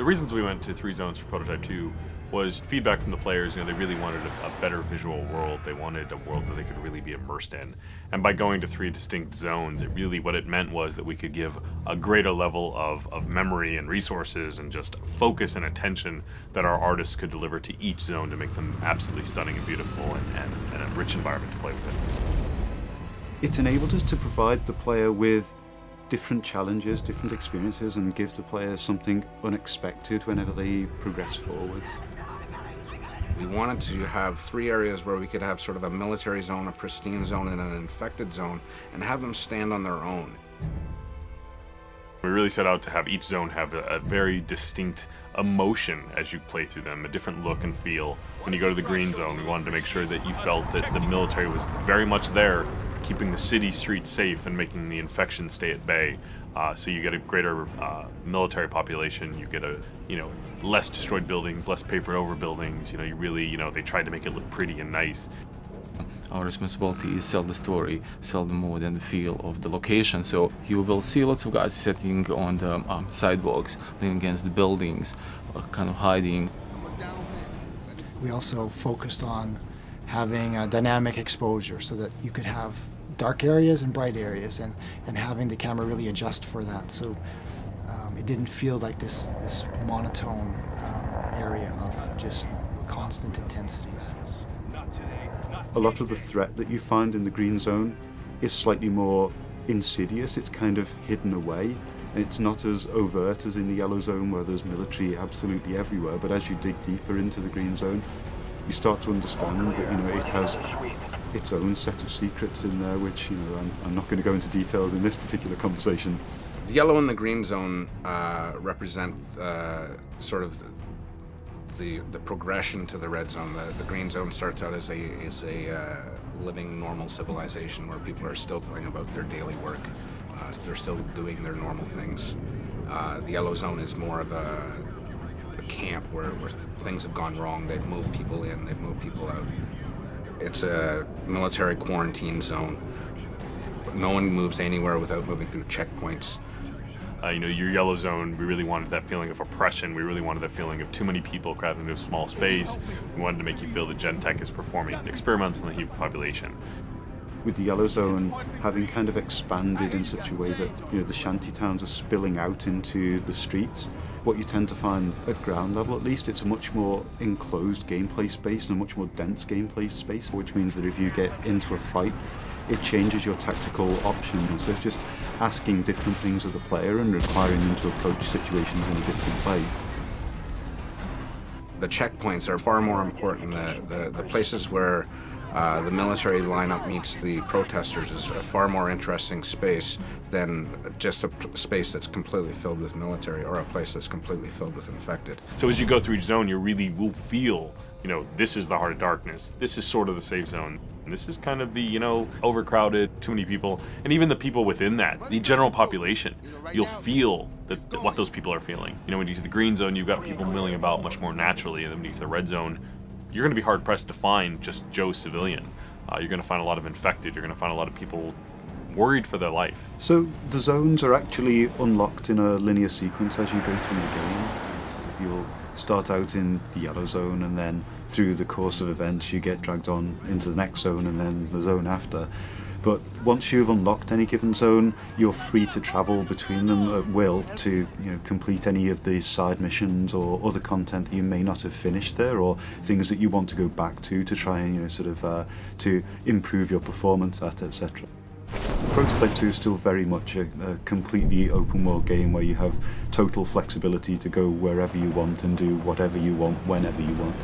reasons we went to 3 zones for Prototype 2 was feedback from the players. They really wanted a better visual world. They wanted a world that they could really be immersed in. And by going to 3 distinct zones, what it meant was that we could give a greater level of memory and resources and just focus and attention that our artists could deliver to each zone to make them absolutely stunning and beautiful and a rich environment to play with. It's enabled us to provide the player with different challenges, different experiences, and give the player something unexpected whenever they progress forwards. We wanted to have 3 areas where we could have sort of a military zone, a pristine zone, and an infected zone, and have them stand on their own. We really set out to have each zone have a very distinct emotion as you play through them, a different look and feel. When you go to the green zone, we wanted to make sure that you felt that the military was very much there, keeping the city streets safe and making the infection stay at bay. So you get a greater military population, you get less destroyed buildings, less papered over buildings. They tried to make it look pretty and nice. Our responsibility is sell the story, sell the mood and the feel of the location. So you will see lots of guys sitting on the sidewalks, leaning against the buildings, kind of hiding. We also focused on having a dynamic exposure so that you could have dark areas and bright areas, and having the camera really adjust for that. So it didn't feel like this monotone area of just constant intensities. A lot of the threat that you find in the green zone is slightly more insidious. It's kind of hidden away. It's not as overt as in the yellow zone where there's military absolutely everywhere, but as you dig deeper into the green zone, you start to understand that it has its own set of secrets in there, which I'm not going to go into details in this particular conversation. The yellow and the green zone represent sort of the progression to the red zone. The green zone starts out as a living normal civilization where people are still going about their daily work. They're still doing their normal things. The yellow zone is more of a camp where things have gone wrong. They've moved people in, they've moved people out. It's a military quarantine zone. No one moves anywhere without moving through checkpoints. Your yellow zone, we really wanted that feeling of oppression. We really wanted that feeling of too many people crowded into a small space. We wanted to make you feel that Gentek is performing experiments on the human population. With the yellow zone having kind of expanded in such a way that the shanty towns are spilling out into the streets, what you tend to find at ground level at least, it's a much more enclosed gameplay space and a much more dense gameplay space, which means that if you get into a fight, it changes your tactical options. So it's just asking different things of the player and requiring them to approach situations in a different way. The checkpoints are far more important. The places where the military lineup meets the protesters is a far more interesting space than just a space that's completely filled with military or a place that's completely filled with infected. So as you go through each zone, you really will feel, this is the heart of darkness. This is sort of the safe zone. And this is kind of the, overcrowded, too many people. And even the people within that, the general population, you'll feel that what those people are feeling. When you get to the green zone, you've got people milling about much more naturally. And then when you get to the red zone, you're going to be hard-pressed to find just Joe civilian. You're going to find a lot of infected. You're going to find a lot of people worried for their life. So the zones are actually unlocked in a linear sequence as you go through the game. You'll start out in the yellow zone, and then through the course of events you get dragged on into the next zone and then the zone after. But once you've unlocked any given zone, you're free to travel between them at will to complete any of the side missions or other content that you may not have finished there, or things that you want to go back to try and to improve your performance at, etc. Prototype 2 is still very much a completely open world game where you have total flexibility to go wherever you want and do whatever you want whenever you want.